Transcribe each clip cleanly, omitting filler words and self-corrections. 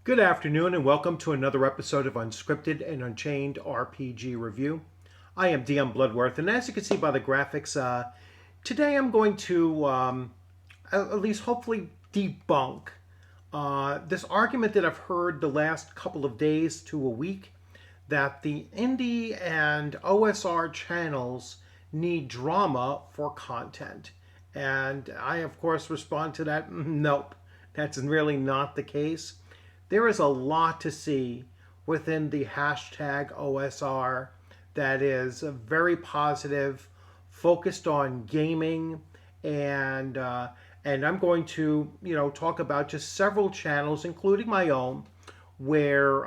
Good afternoon and welcome to another episode of Unscripted and Unchained RPG Review. I am DM Bloodworth, and as you can see by the graphics, today I'm going to at least hopefully debunk this argument that I've heard the last couple of days to a week that the Indy and OSR channels need drama for content. And I, of course, respond to that, nope, that's really not the case. There is a lot to see within the hashtag OSR that is very positive, focused on gaming, and I'm going to talk about just several channels, including my own, where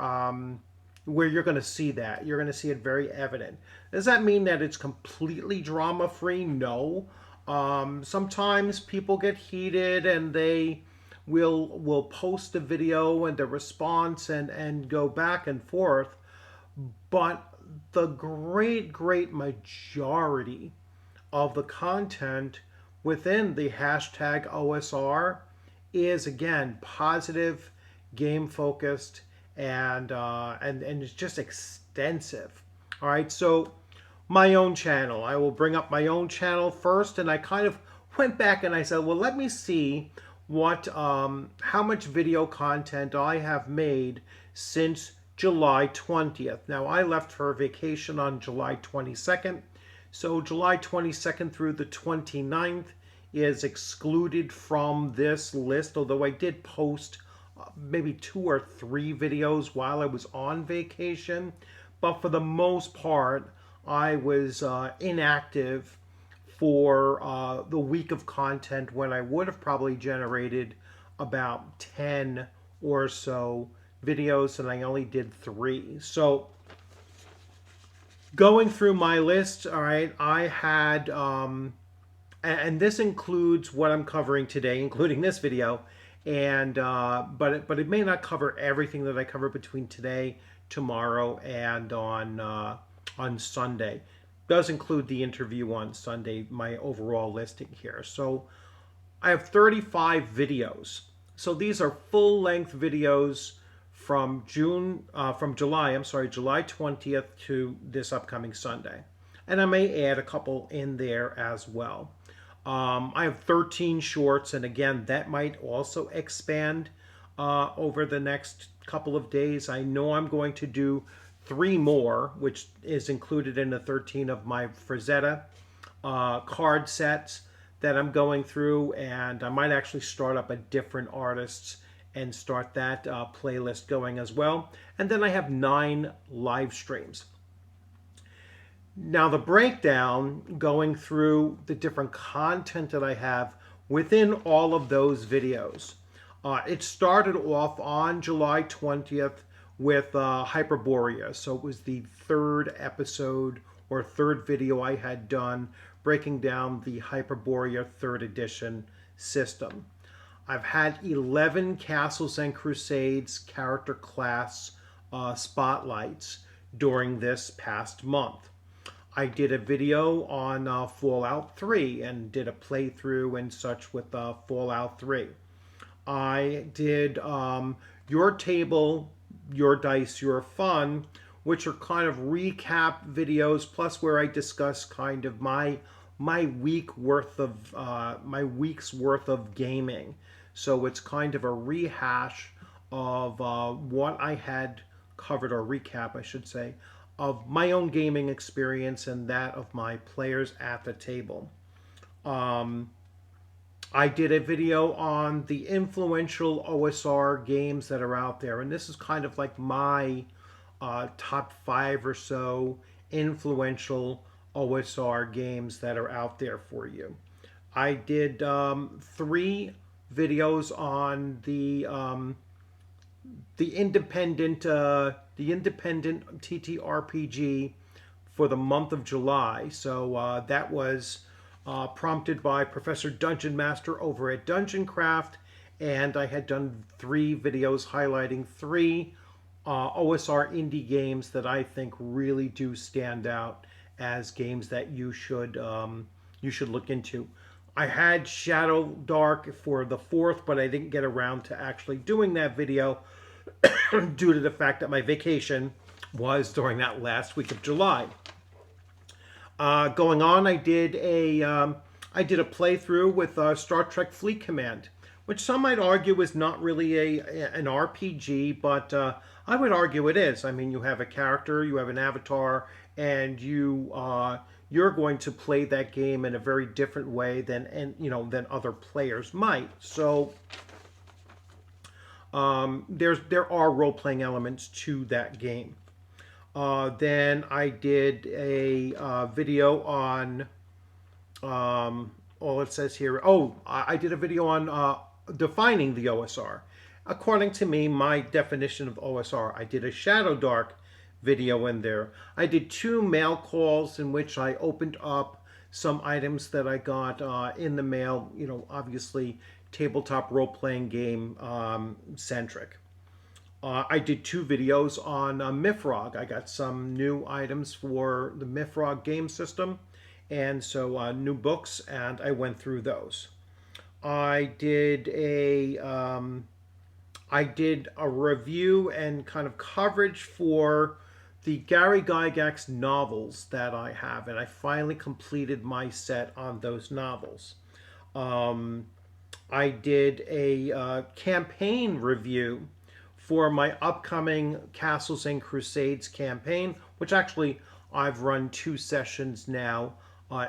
you're going to see that. You're going to see it very evident. Does that mean that it's completely drama free? No. Sometimes people get heated and they will post a video and the response and go back and forth, but the great majority of the content within the hashtag OSR is again positive, game focused, and it's just extensive. All right, so my own channel, I will bring up my own channel first, and I kind of went back and I said, well, let me see how much video content I have made since July 20th. Now, I left for vacation on July 22nd, so July 22nd through the 29th is excluded from this list, although I did post maybe 2 or 3 videos while I was on vacation, but for the most part, I was inactive for the week of content when I would have probably generated about 10 or so videos, and I only did 3. So going through my list, all right, I had, and this includes what I'm covering today, including this video, and but it may not cover everything that I cover between today, tomorrow, and on Sunday. Does include the interview on Sunday, my overall listing here. So I have 35 videos. So these are full-length videos from July 20th to this upcoming Sunday. And I may add a couple in there as well. I have 13 shorts, and again, that might also expand over the next couple of days. I know I'm going to do 3 more, which is included in the 13 of my Frazetta card sets that I'm going through, and I might actually start up a different artists and start that playlist going as well. And then I have 9 live streams. Now the breakdown, going through the different content that I have within all of those videos. It started off on July 20th with Hyperborea. So it was the 3rd episode or 3rd video I had done breaking down the Hyperborea 3rd edition system. I've had 11 Castles and Crusades character class spotlights during this past month. I did a video on Fallout 3 and did a playthrough and such with Fallout 3. I did Your Table, Your Dice, Your Fun, which are kind of recap videos, plus where I discuss kind of my week's worth of gaming. So it's kind of a rehash of what I had covered, or recap, I should say, of my own gaming experience and that of my players at the table. I did a video on the influential OSR games that are out there, and this is kind of like my top 5 or so influential OSR games that are out there for you. I did 3 videos on the independent TTRPG for the month of July. So that was prompted by Professor Dungeon Master over at Dungeon Craft, and I had done 3 videos highlighting 3 OSR indie games that I think really do stand out as games that you should look into. I had Shadow Dark for the 4th, but I didn't get around to actually doing that video. due to the fact that my vacation was during that last week of July. Going on, I did a playthrough with Star Trek Fleet Command, which some might argue is not really an RPG, but I would argue it is. I mean, you have a character, you have an avatar, and you're going to play that game in a very different way than other players might. So there are role playing elements to that game. Then I did a video on all it says here. Oh, I did a video on defining the OSR. According to me, my definition of OSR, I did a Shadow Dark video in there. I did 2 mail calls in which I opened up some items that I got in the mail, obviously tabletop role-playing game centric. I did 2 videos on Mifrog. I got some new items for the Mifrog game system, and so new books, and I went through those. I did a review and kind of coverage for the Gary Gygax novels that I have, and I finally completed my set on those novels. I did a campaign review for my upcoming Castles and Crusades campaign, which actually I've run 2 sessions now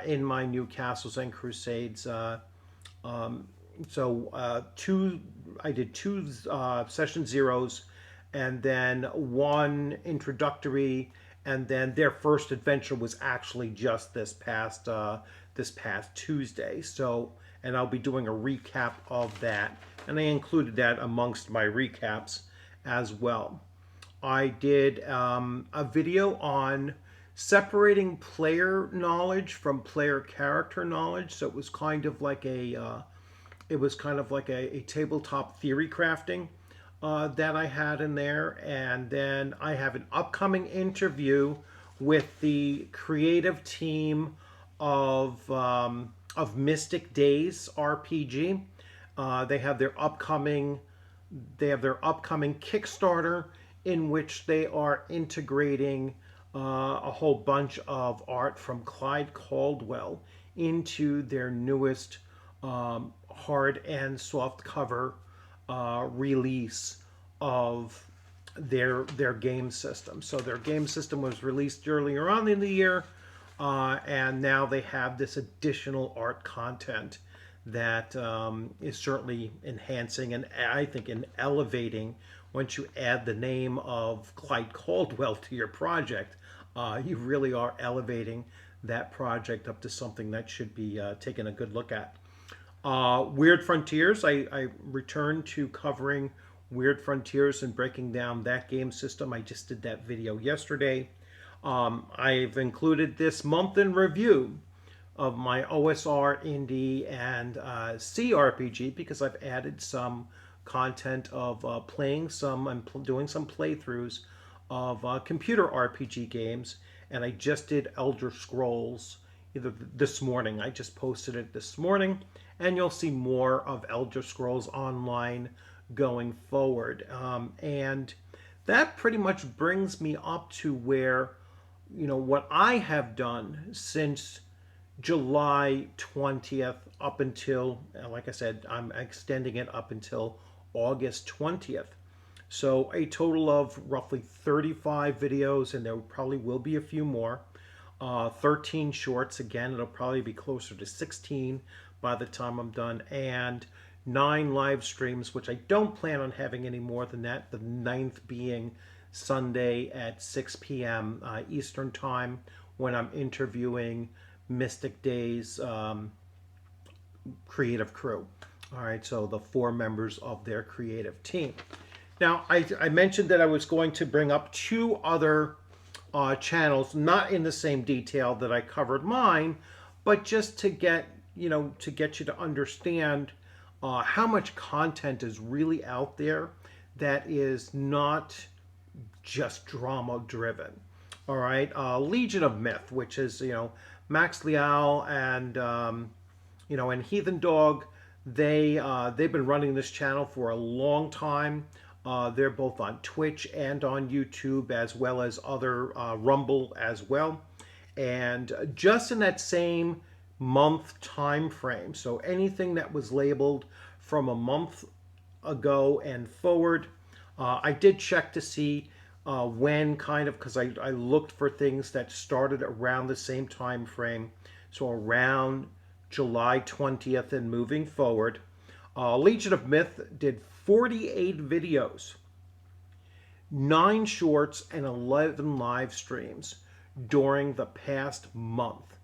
in my new Castles and Crusades. I did 2 session zeros, and then 1 introductory, and then their first adventure was actually just this past Tuesday. So, and I'll be doing a recap of that, and I included that amongst my recaps as well. I did a video on separating player knowledge from player character knowledge. So it was kind of like a tabletop theory crafting that I had in there. And then I have an upcoming interview with the creative team of Mystic Days RPG. They have their upcoming Kickstarter in which they are integrating a whole bunch of art from Clyde Caldwell into their newest hard and soft cover release of their game system. So their game system was released earlier on in the year, and now they have this additional art content that is certainly enhancing and I think elevating. Once you add the name of Clyde Caldwell to your project, you really are elevating that project up to something that should be taken a good look at. Weird Frontiers, I returned to covering Weird Frontiers and breaking down that game system. I just did that video yesterday. I've included this month in review of my OSR, Indy, and CRPG because I've added some content of playing some and doing some playthroughs of computer RPG games, and I just did Elder Scrolls either this morning. I just posted it this morning, and you'll see more of Elder Scrolls Online going forward. And that pretty much brings me up to where, what I have done since July 20th up until, like I said, I'm extending it up until August 20th. So a total of roughly 35 videos, and there probably will be a few more. 13 shorts, again, it'll probably be closer to 16 by the time I'm done, and 9 live streams, which I don't plan on having any more than that, the 9th being Sunday at 6 p.m. Eastern Time when I'm interviewing Mystic Days creative crew. All right, so the 4 members of their creative team. Now, I mentioned that I was going to bring up 2 other channels, not in the same detail that I covered mine, but just to get you to understand how much content is really out there that is not just drama driven. All right, Legion of Myth, which is Max Leal and and Heathen Dog. They've been running this channel for a long time. They're both on Twitch and on YouTube, as well as other Rumble as well. And just in that same month time frame, so anything that was labeled from a month ago and forward, I did check to see when, kind of, because I looked for things that started around the same time frame, so around July 20th and moving forward. Legion of Myth did 48 videos, 9 shorts, and 11 live streams during the past month.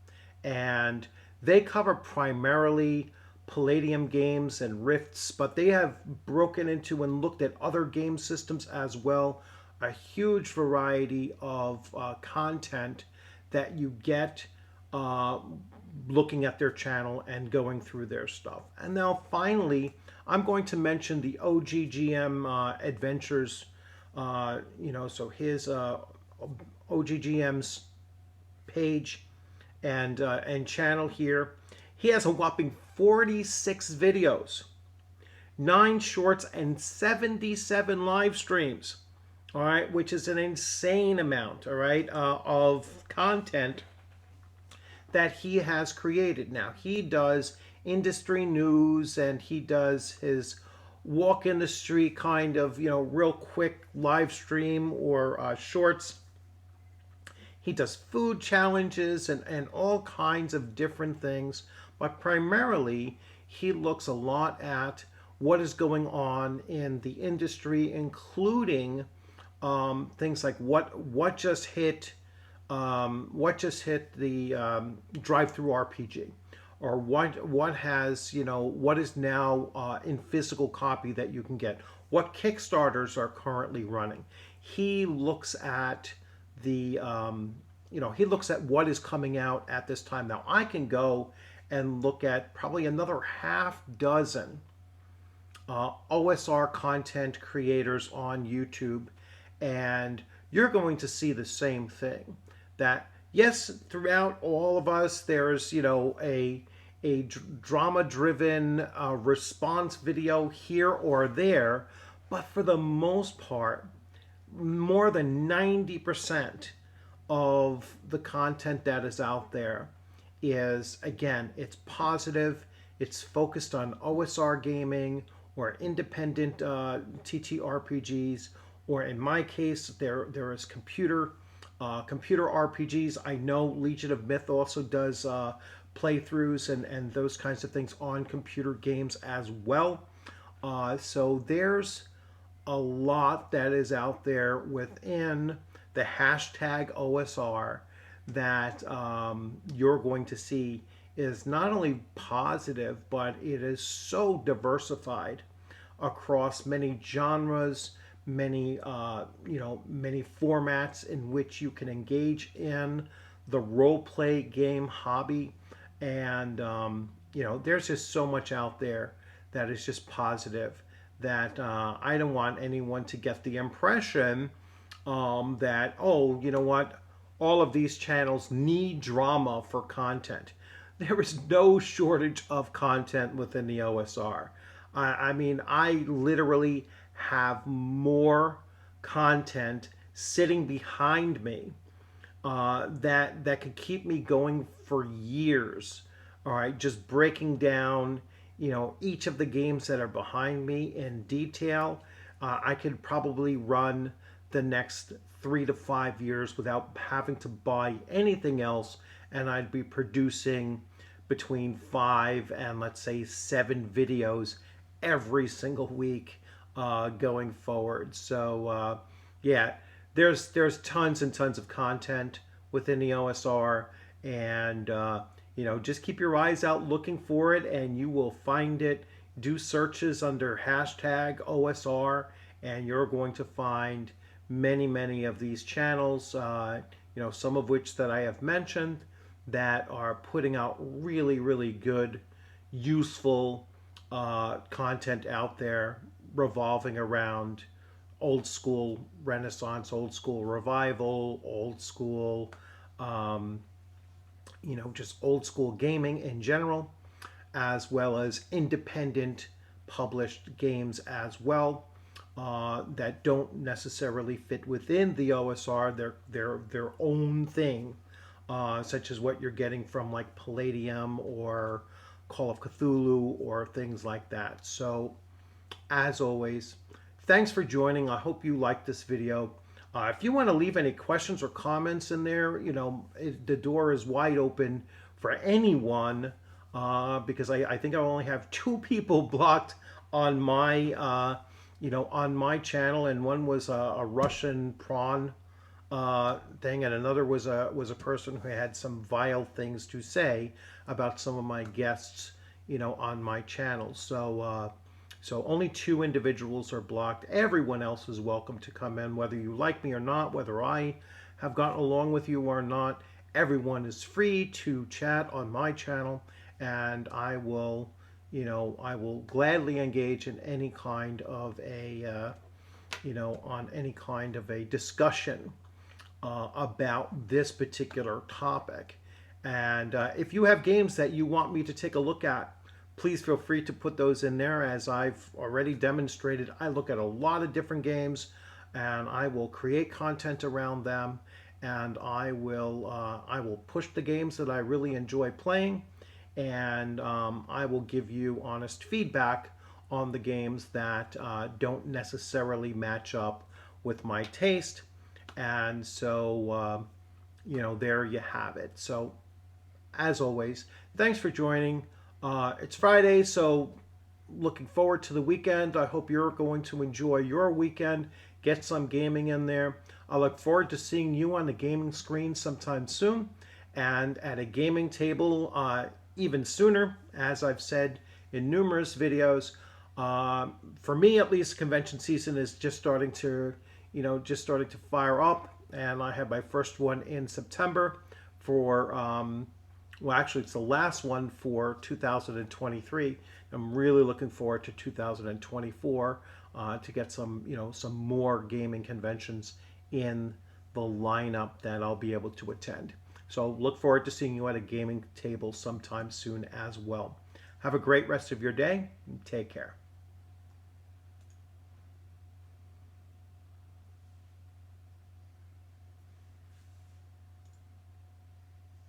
And they cover primarily Palladium games and Rifts, but they have broken into and looked at other game systems as well. A huge variety of content that you get looking at their channel and going through their stuff. And now finally, I'm going to mention the OGGM Adventures, so his OGGM's page and channel here. He has a whopping 46 videos, 9 shorts, and 77 live streams. All right, which is an insane amount, all right, of content that he has created. Now, he does industry news, and he does his walk in the street kind of, real quick live stream or shorts. He does food challenges and all kinds of different things, but primarily he looks a lot at what is going on in the industry, including things like what just hit the drive-through RPG, or what has what is now in physical copy that you can get, what Kickstarters are currently running. He looks at the he looks at what is coming out at this time. Now I can go and look at probably another half dozen OSR content creators on YouTube, and you're going to see the same thing. That yes, throughout all of us, there's a drama-driven response video here or there, but for the most part, more than 90% of the content that is out there is, again, it's positive, it's focused on OSR gaming or independent TTRPGs, or in my case, there is computer RPGs. I know Legion of Myth also does playthroughs and those kinds of things on computer games as well. So there's a lot that is out there within the hashtag OSR that you're going to see is not only positive, but it is so diversified across many genres, many many formats in which you can engage in the role play game hobby. And there's just so much out there that is just positive, that I don't want anyone to get the impression that, oh, you know what, all of these channels need drama for content. There is no shortage of content within the OSR. I mean, I literally have more content sitting behind me that could keep me going for years. All right, just breaking down, each of the games that are behind me in detail. I could probably run the next 3 to 5 years without having to buy anything else, and I'd be producing between 5 and, let's say, 7 videos every single week going forward. So yeah, there's tons and tons of content within the OSR, and just keep your eyes out looking for it, and you will find it. Do searches under hashtag OSR, and you're going to find many of these channels, some of which that I have mentioned, that are putting out really good, useful content out there revolving around old school Renaissance, old school revival, old school, just old school gaming in general, as well as independent published games as well. that don't necessarily fit within the OSR. They're their own thing, such as what you're getting from like Palladium or Call of Cthulhu or things like that. So, as always, thanks for joining. I hope you liked this video. If you want to leave any questions or comments in there, the door is wide open for anyone, because I think I only have 2 people blocked on my on my channel, and one was a Russian prawn thing, and another was a person who had some vile things to say about some of my guests, on my channel. So only 2 individuals are blocked. Everyone else is welcome to come in, whether you like me or not, whether I have gotten along with you or not. Everyone is free to chat on my channel, and I will gladly engage in any kind of a on any kind of a discussion about this particular topic. And if you have games that you want me to take a look at, please feel free to put those in there. As I've already demonstrated, I look at a lot of different games, and I will create content around them, and I will push the games that I really enjoy playing, and I will give you honest feedback on the games that don't necessarily match up with my taste. And so, there you have it. So, as always, thanks for joining. It's Friday, so looking forward to the weekend. I hope you're going to enjoy your weekend. Get some gaming in there. I look forward to seeing you on the gaming screen sometime soon, and at a gaming table even sooner, as I've said in numerous videos. For me, at least, convention season is just starting to fire up, and I have my first one in September for well, actually, it's the last one for 2023. I'm really looking forward to 2024 to get some more gaming conventions in the lineup that I'll be able to attend. So look forward to seeing you at a gaming table sometime soon as well. Have a great rest of your day. Take care.